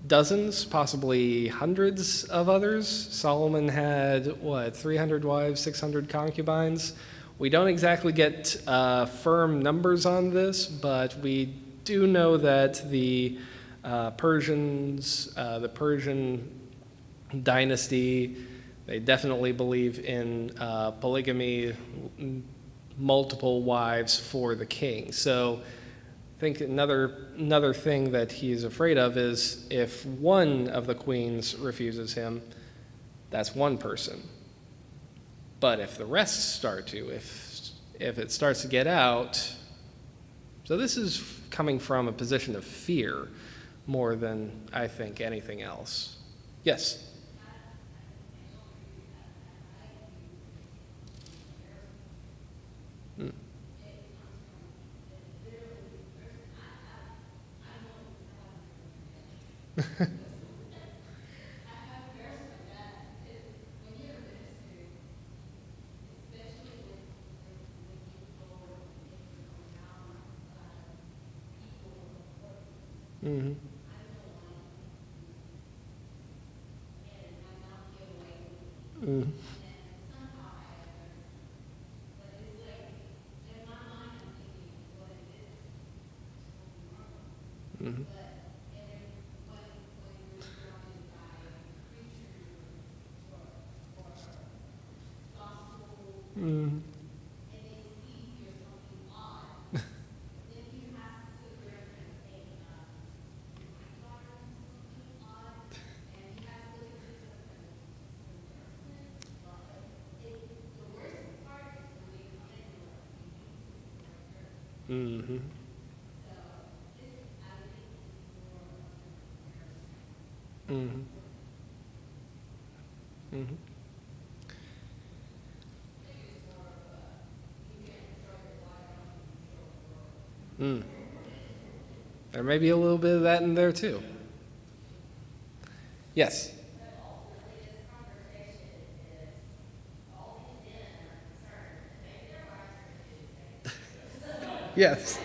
dozens, possibly hundreds of others. Solomon had, 300 wives, 600 concubines? We don't exactly get firm numbers on this, but we do know that the Persians, the Persian dynasty, they definitely believe in polygamy, multiple wives for the king. So I think another thing that he's afraid of is if one of the queens refuses him, that's one person. But if the rest start to, if it starts to get out, so this is coming from a position of fear more than I think anything else. Yes? Mm. Mm-hmm. Mm-hmm. Mm-hmm. Mm-hmm. Mm-hmm. Mm-hmm. Mm-hmm. Mm. There may be a little bit of that in there too. Yes. Yes.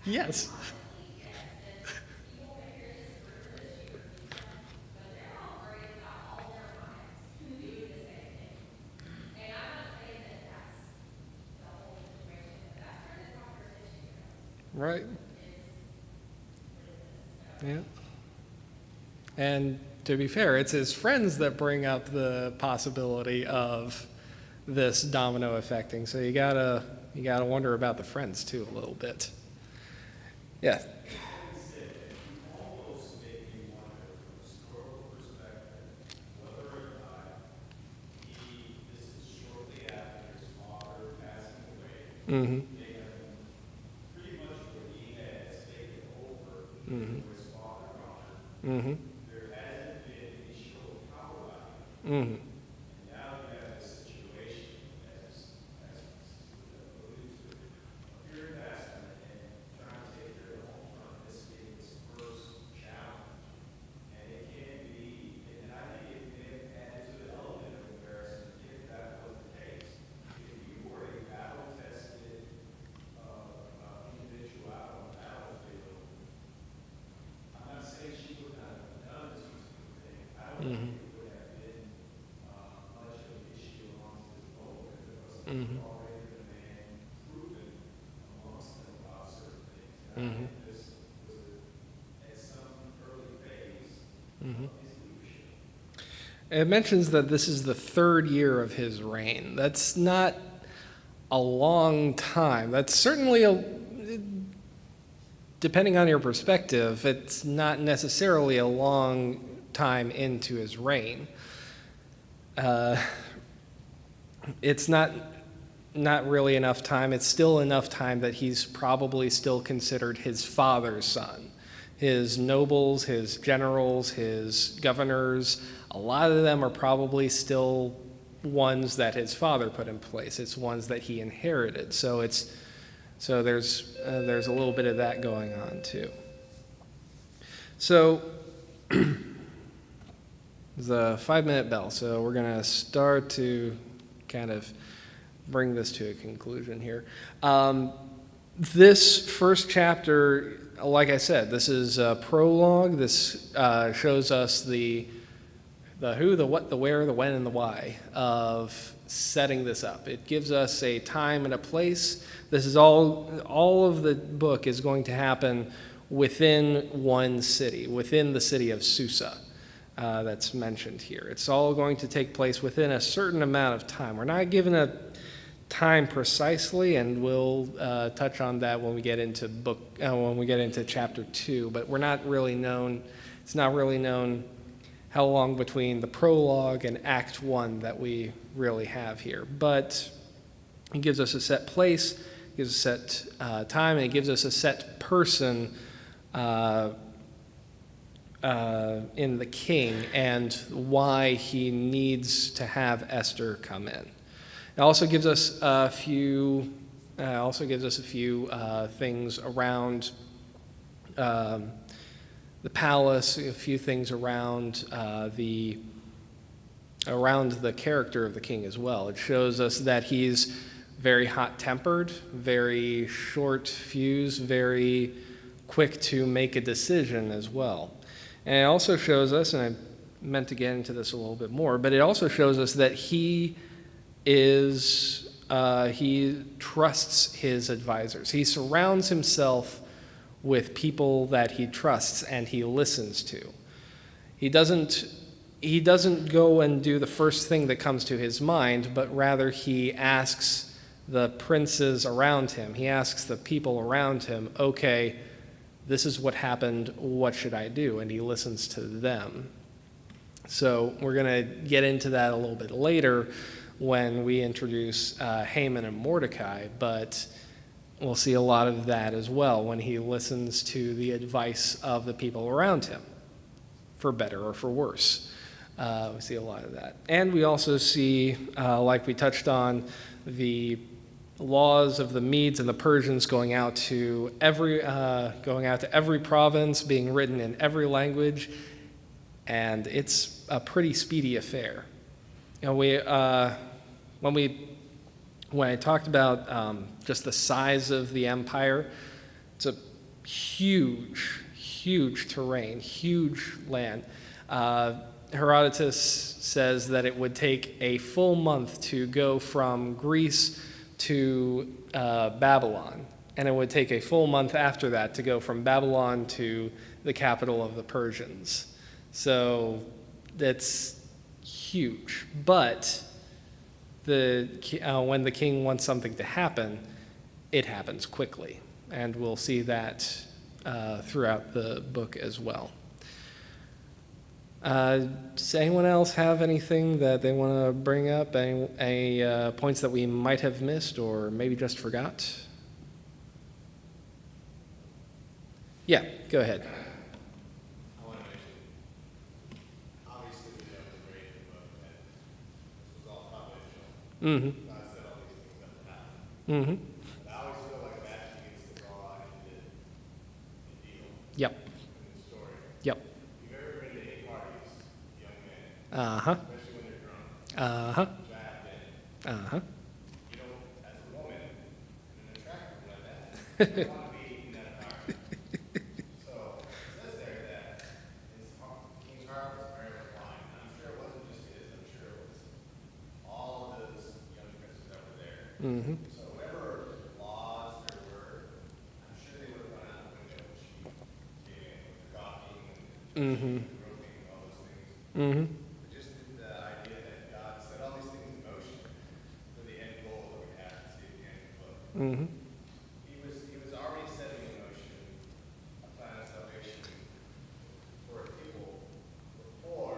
Yes. Right. Yeah. And to be fair, it's his friends that bring up the possibility of this domino affecting. So you gotta wonder about the friends too a little bit. Yeah. Almost make me wonder from a historical perspective whether or not this is shortly after his father passing away. Mm-hmm. They have pretty much what he has taken over Mm-hmm. for his father Robert. Mm-hmm. There hasn't been any show of power by him. Mm-hmm. And now you have this situation, as alluded to, of pure investment and trying to take care of the home front. This is his first challenge. And it can be, and I think it may have added to the element of embarrassment if that was the case. If you were a battle-tested individual out on the battlefield, I'm not saying she would not have done this particular thing. I don't think it would have been much of an issue amongst his moment because he had already been a man proven amongst them about certain things. And I think this was at some early phase of his leadership. It mentions that this is the 3rd year of his reign. That's not a long time. That's certainly depending on your perspective, it's not necessarily a long time into his reign. It's not really enough time. It's still enough time that he's probably still considered his father's son. His nobles, his generals, his governors, a lot of them are probably still ones that his father put in place. It's ones that he inherited. So there's a little bit of that going on too. So the 5-minute bell. So we're going to start to kind of bring this to a conclusion here. This first chapter, like I said, this is a prologue. This shows us the who, the what, the where, the when, and the why of setting this up. It gives us a time and a place. This is all of the book is going to happen within one city, within the city of Susa. That's mentioned here. It's all going to take place within a certain amount of time. We're not given a time precisely, and we'll touch on that when we get into chapter 2. But we're not really known. It's not really known how long between the prologue and Act 1 that we really have here. But it gives us a set place, it gives us a set time, and it gives us a set person in the king and why he needs to have Esther come in. It also gives us a few things around the palace, a few things around the character of the king as well. It shows us that he's very hot-tempered, very short-fused, very quick to make a decision as well. And it also shows us, and I meant to get into this a little bit more, but it also shows us that he trusts his advisors. He surrounds himself with people that he trusts and he listens to. He doesn't go and do the first thing that comes to his mind, but rather he asks the princes around him. He asks the people around him, okay, this is what happened, what should I do? And he listens to them. So we're going to get into that a little bit later, when we introduce Haman and Mordecai, but we'll see a lot of that as well when he listens to the advice of the people around him, for better or for worse. We see a lot of that. And we also see, like we touched on, the laws of the Medes and the Persians going out to every province, being written in every language, and it's a pretty speedy affair. You know, when I talked about just the size of the empire, it's a huge, huge terrain, huge land. Herodotus says that it would take a full month to go from Greece to Babylon, and it would take a full month after that to go from Babylon to the capital of the Persians. So that's huge. But when the king wants something to happen, it happens quickly, and we'll see that throughout the book as well. Does anyone else have anything that they want to bring up? Any points that we might have missed or maybe just forgot? Yeah, go ahead. I want to mention, obviously we know the great in the book that this was all providential. Mm-hmm. God said all these things that would happen. Mm-hmm. But I always feel like that gets the raw end of the deal Yep. in the story. Yep. If you've ever been to any parties, young men, Uh-huh. especially when they're drunk, Uh-huh. which I have been, Uh-huh. you know, as a woman, and an attractive one at that, you don't want to be in that environment. So it says there that King's heart was merry with wine. And I'm sure it wasn't just his, I'm sure it was all of those young princes that were there. Mm-hmm. So whatever laws there were, I'm sure they would have gone out the window when she came in with the gawking Mm-hmm. and the groping and all those things. Mm-hmm. But just the idea that God set all these things in motion for the end goal that we have to see at the end of the book. Mm-hmm. He was already setting in motion a plan of salvation for his people before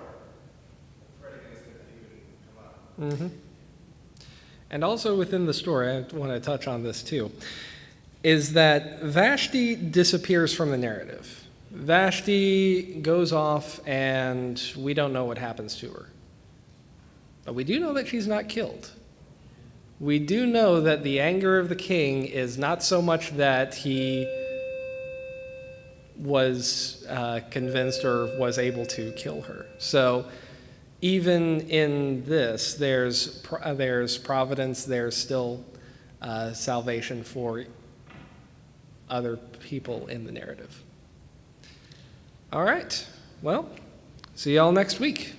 the threat against them had even come up. Mm-hmm. And also within the story, I want to touch on this too, is that Vashti disappears from the narrative. Vashti goes off and we don't know what happens to her. But we do know that she's not killed. We do know that the anger of the king is not so much that he was convinced or was able to kill her. So even in this, there's providence, there's still salvation for other people in the narrative. All right, well, see y'all next week.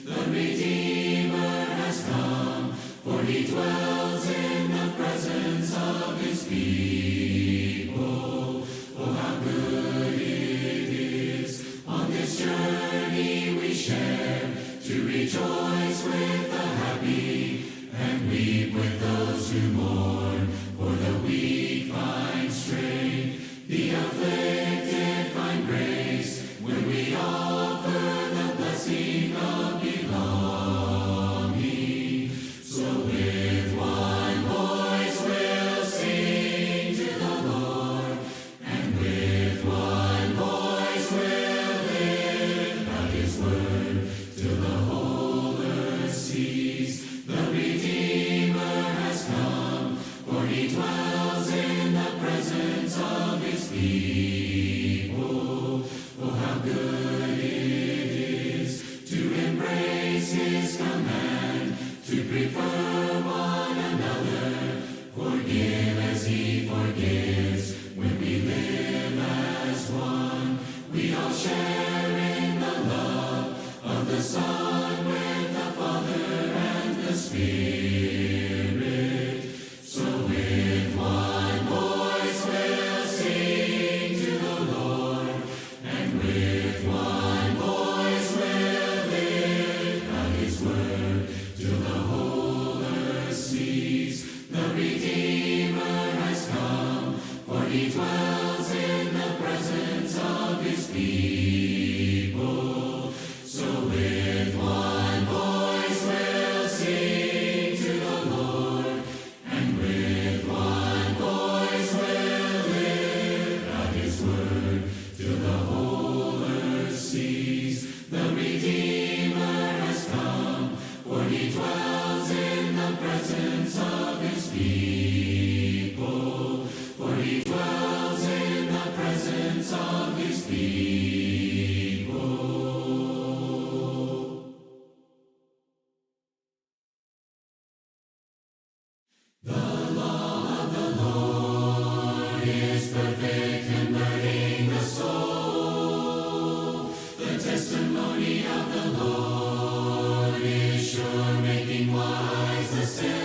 The prefer one another, forgive as he forgives. When we live as one, we all share in the love of the Son with the Father and the Spirit. So with one voice we'll sing to the Lord, and with one voice we'll lift out his word till the whole earth sees the Redeemer has come, for he dwells in the presence of his people. So with one voice we'll sing to the Lord, and with one voice we'll lift out his word till the whole earth sees the Redeemer has come, for he dwells in the presence of his people. For he dwells in the presence of his people. The law of the Lord is perfect, converting the soul. The testimony of the Lord is sure, making wise the simple.